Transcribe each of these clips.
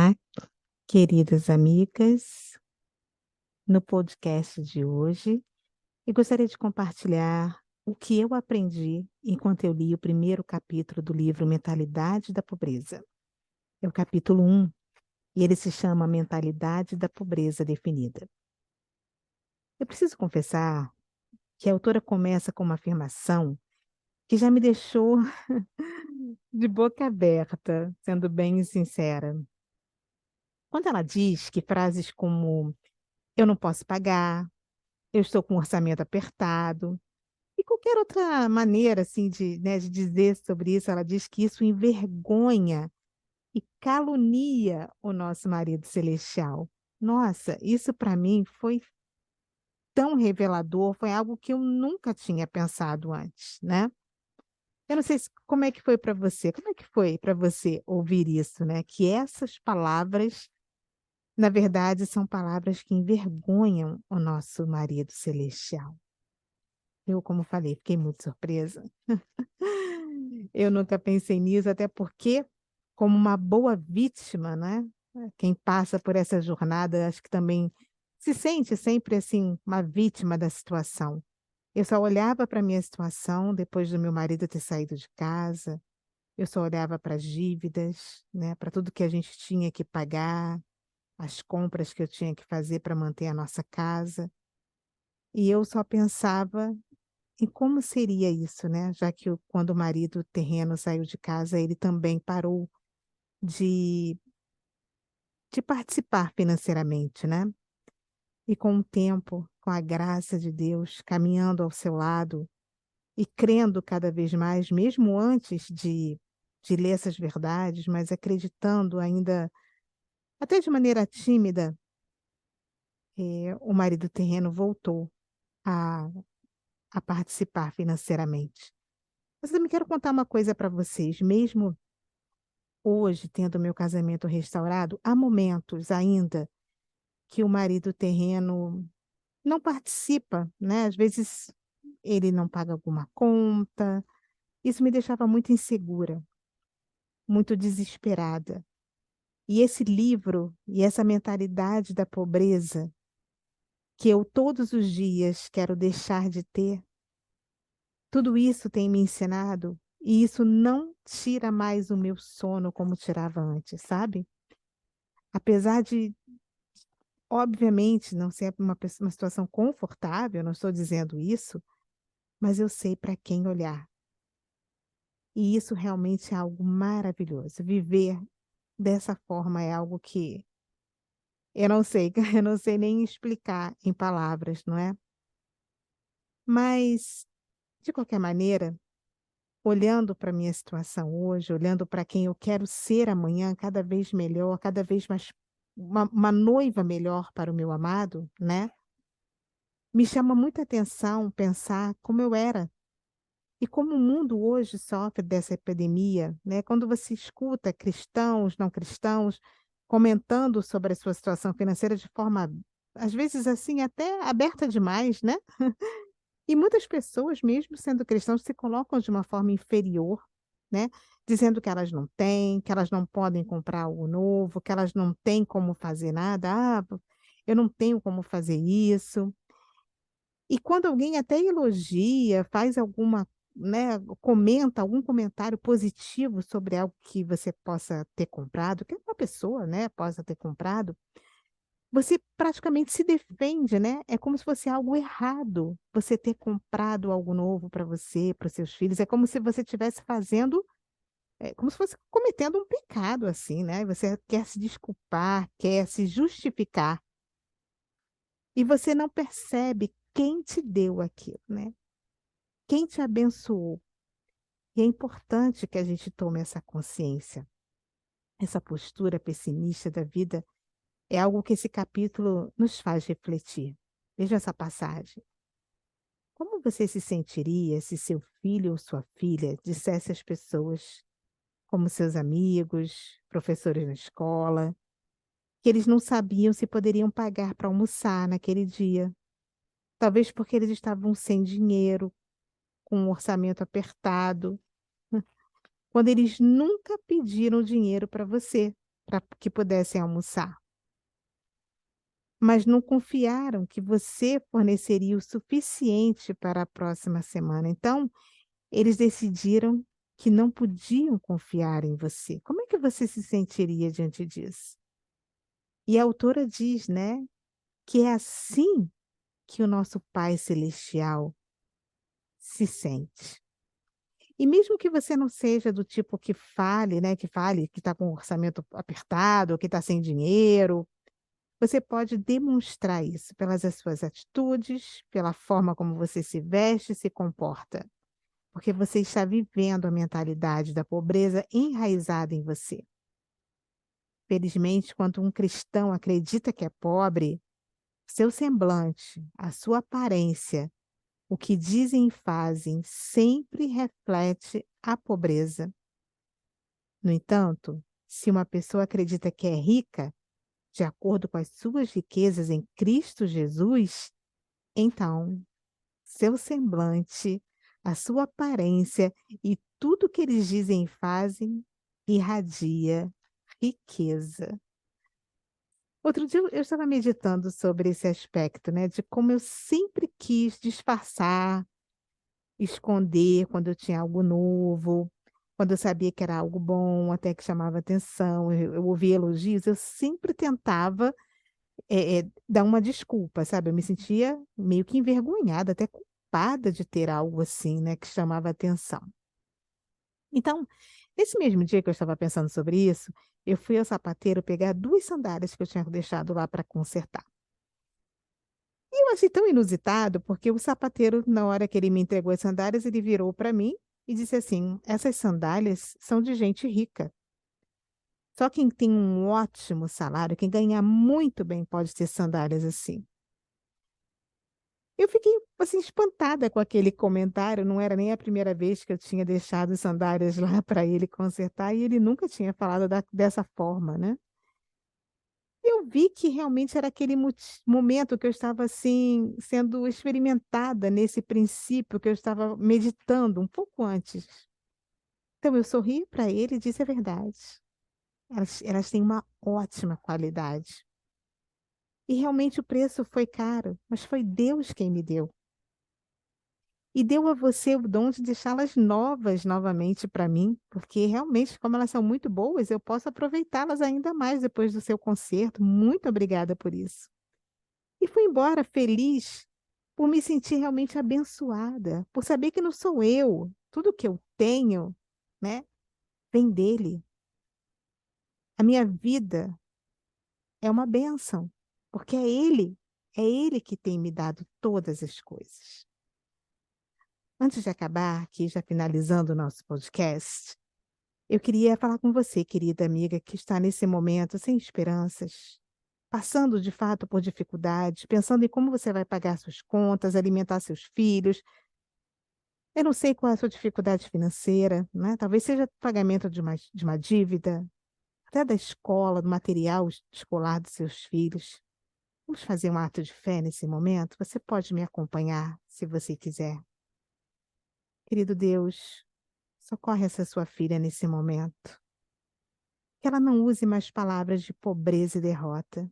Olá, queridas amigas, no podcast de hoje, eu gostaria de compartilhar o que eu aprendi enquanto eu li o primeiro capítulo do livro Mentalidade da Pobreza. É o capítulo 1 e ele se chama Mentalidade da Pobreza Definida. Eu preciso confessar que a autora começa com uma afirmação que já me deixou de boca aberta, sendo bem sincera. Quando ela diz que frases como eu não posso pagar, eu estou com um orçamento apertado. E qualquer outra maneira, assim, de dizer sobre isso, ela diz que isso envergonha e calunia o nosso marido celestial. Nossa, isso para mim foi tão revelador, foi algo que eu nunca tinha pensado antes, né. Eu não sei como é que foi para você, como é que foi para você ouvir isso, né, que essas palavras, na verdade, são palavras que envergonham o nosso marido celestial. Eu, como falei, fiquei muito surpresa. Eu nunca pensei nisso, até porque, como uma boa vítima, né, quem passa por essa jornada, acho que também se sente sempre, assim, uma vítima da situação. Eu só olhava para a minha situação depois do meu marido ter saído de casa, eu só olhava para as dívidas, né, para tudo que a gente tinha que pagar, as compras que eu tinha que fazer para manter a nossa casa, e eu só pensava e como seria isso, né, já que quando o marido terreno saiu de casa, ele também parou de participar financeiramente, né. E com o tempo, com a graça de Deus, caminhando ao seu lado e crendo cada vez mais, mesmo antes de ler essas verdades, mas acreditando ainda, até de maneira tímida, o marido terreno voltou a participar financeiramente. Mas eu também quero contar uma coisa para vocês, mesmo hoje, tendo meu casamento restaurado, há momentos ainda que o marido terreno não participa, né, às vezes ele não paga alguma conta, isso me deixava muito insegura, muito desesperada. E esse livro e essa mentalidade da pobreza, que eu todos os dias quero deixar de ter, tudo isso tem me ensinado, e isso não tira mais o meu sono como tirava antes, sabe. Apesar de obviamente, não ser uma situação confortável, eu não estou dizendo isso, mas eu sei para quem olhar. E isso realmente é algo maravilhoso. Viver dessa forma é algo que eu não sei, eu não sei nem explicar em palavras, não é? Mas, de qualquer maneira, olhando para a minha situação hoje, olhando para quem eu quero ser amanhã, cada vez melhor, cada vez mais uma noiva melhor para o meu amado, né? Me chama muita atenção pensar como eu era e como o mundo hoje sofre dessa epidemia, né? Quando você escuta cristãos, não cristãos, comentando sobre a sua situação financeira de forma, às vezes assim, até aberta demais, né? E muitas pessoas, mesmo sendo cristãos, se colocam de uma forma inferior, né? Dizendo que elas não têm, que elas não podem comprar algo novo, que elas não têm como fazer nada. Ah, eu não tenho como fazer isso. E quando alguém até elogia, faz alguma, né, comenta algum comentário positivo sobre algo que você possa ter comprado, que uma pessoa, né, possa ter comprado, você praticamente se defende, né, é como se fosse algo errado você ter comprado algo novo para você, para os seus filhos, é como se você estivesse fazendo, como se fosse cometendo um pecado, assim, né, você quer se desculpar, quer se justificar, e você não percebe quem te deu aquilo, né. Quem te abençoou? E é importante que a gente tome essa consciência. Essa postura pessimista da vida é algo que esse capítulo nos faz refletir. Veja essa passagem. Como você se sentiria se seu filho ou sua filha dissesse às pessoas, como seus amigos, professores na escola, que eles não sabiam se poderiam pagar para almoçar naquele dia? Talvez porque eles estavam sem dinheiro, com um orçamento apertado, quando eles nunca pediram dinheiro para você. para que pudessem almoçar, mas não confiaram que você forneceria o suficiente para a próxima semana. Então, eles decidiram que não podiam confiar em você. Como é que você se sentiria diante disso? E a autora diz, né, que é assim que o nosso Pai Celestial se sente. E mesmo que você não seja do tipo que fale, né, que está com o orçamento apertado, ou que está sem dinheiro, você pode demonstrar isso pelas as suas atitudes, pela forma como você se veste e se comporta, porque você está vivendo a mentalidade da pobreza enraizada em você. Felizmente, quando um cristão acredita que é pobre, seu semblante, a sua aparência, o que dizem e fazem sempre reflete a pobreza. No entanto, se uma pessoa acredita que é rica, de acordo com as suas riquezas em Cristo Jesus, então seu semblante, a sua aparência e tudo que eles dizem e fazem irradia riqueza. Outro dia eu estava meditando sobre esse aspecto, né, de como eu sempre quis disfarçar, esconder quando eu tinha algo novo, quando eu sabia que era algo bom, até que chamava atenção, eu ouvia elogios, eu sempre tentava, dar uma desculpa, sabe, eu me sentia meio que envergonhada, até culpada de ter algo assim, né, que chamava atenção. Então, nesse mesmo dia que eu estava pensando sobre isso, eu fui ao sapateiro pegar 2 sandálias que eu tinha deixado lá para consertar. E eu achei tão inusitado, porque o sapateiro, na hora que ele me entregou as sandálias, ele virou para mim e disse assim: "Essas sandálias são de gente rica. Só quem tem um ótimo salário, quem ganha muito bem, pode ter sandálias assim". Eu fiquei, assim, espantada com aquele comentário, não era nem a primeira vez que eu tinha deixado as sandálias lá para ele consertar e ele nunca tinha falado dessa forma, né. Eu vi que realmente era aquele momento que eu estava, assim, sendo experimentada nesse princípio que eu estava meditando um pouco antes. Então eu sorri para ele e disse: "É verdade, elas têm uma ótima qualidade. E realmente o preço foi caro, mas foi Deus quem me deu. E deu a você o dom de deixá-las novas novamente para mim, porque realmente como elas são muito boas, eu posso aproveitá-las ainda mais depois do seu conserto. Muito obrigada por isso". E fui embora feliz por me sentir realmente abençoada, por saber que não sou eu, tudo que eu tenho, né, vem dele. A minha vida é uma bênção, porque é ele que tem me dado todas as coisas. Antes de acabar, aqui já finalizando o nosso podcast, eu queria falar com você, querida amiga, que está nesse momento sem esperanças, passando de fato por dificuldades, pensando em como você vai pagar suas contas, alimentar seus filhos. Eu não sei qual é a sua dificuldade financeira, né, talvez seja pagamento de uma dívida, até da escola, do material escolar dos seus filhos. Vamos fazer um ato de fé nesse momento? Você pode me acompanhar, se você quiser. Querido Deus, socorre essa sua filha nesse momento. Que ela não use mais palavras de pobreza e derrota,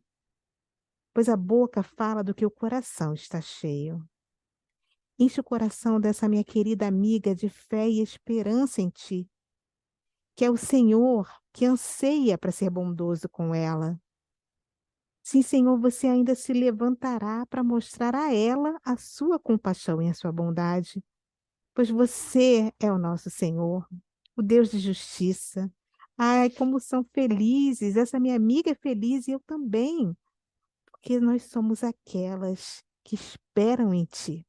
pois a boca fala do que o coração está cheio. Enche o coração dessa minha querida amiga de fé e esperança em ti, que é o Senhor que anseia para ser bondoso com ela. Sim, Senhor, você ainda se levantará para mostrar a ela a sua compaixão e a sua bondade, pois você é o nosso Senhor, o Deus de justiça. Ai, como são felizes, essa minha amiga é feliz e eu também, porque nós somos aquelas que esperam em ti.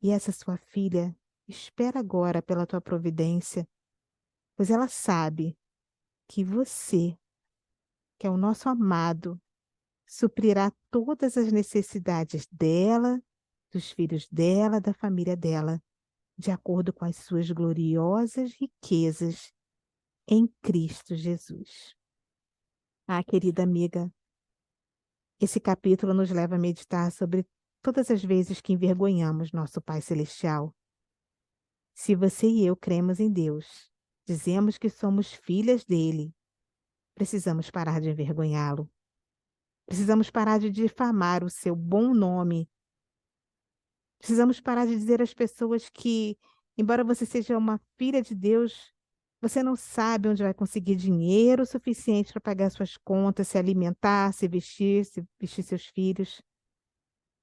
E essa sua filha espera agora pela tua providência, pois ela sabe que você, que é o nosso amado, suprirá todas as necessidades dela, dos filhos dela, da família dela, de acordo com as suas gloriosas riquezas em Cristo Jesus. Ah, querida amiga, esse capítulo nos leva a meditar sobre todas as vezes que envergonhamos nosso Pai Celestial. Se você e eu cremos em Deus, dizemos que somos filhas dele, Precisamos parar de envergonhá-lo. Precisamos parar de difamar o seu bom nome. Precisamos parar de dizer às pessoas que, embora você seja uma filha de Deus, você não sabe onde vai conseguir dinheiro suficiente para pagar suas contas, se alimentar, se vestir seus filhos.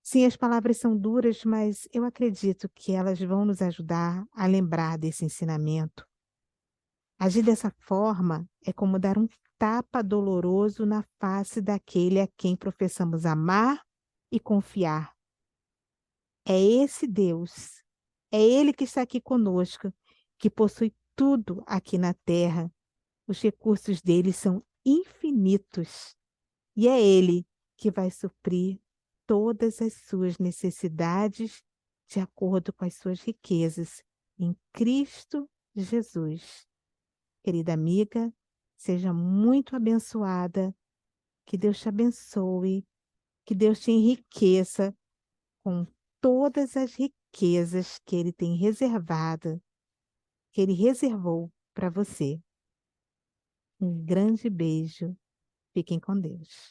Sim, as palavras são duras, mas eu acredito que elas vão nos ajudar a lembrar desse ensinamento. Agir dessa forma é como dar um tapa doloroso na face daquele a quem professamos amar e confiar. É esse Deus, é Ele que está aqui conosco, que possui tudo aqui na terra. Os recursos dele são infinitos e é Ele que vai suprir todas as suas necessidades de acordo com as suas riquezas em Cristo Jesus. Querida amiga, seja muito abençoada, que Deus te abençoe, que Deus te enriqueça com todas as riquezas que Ele tem reservado, que Ele reservou para você. Um grande beijo. Fiquem com Deus.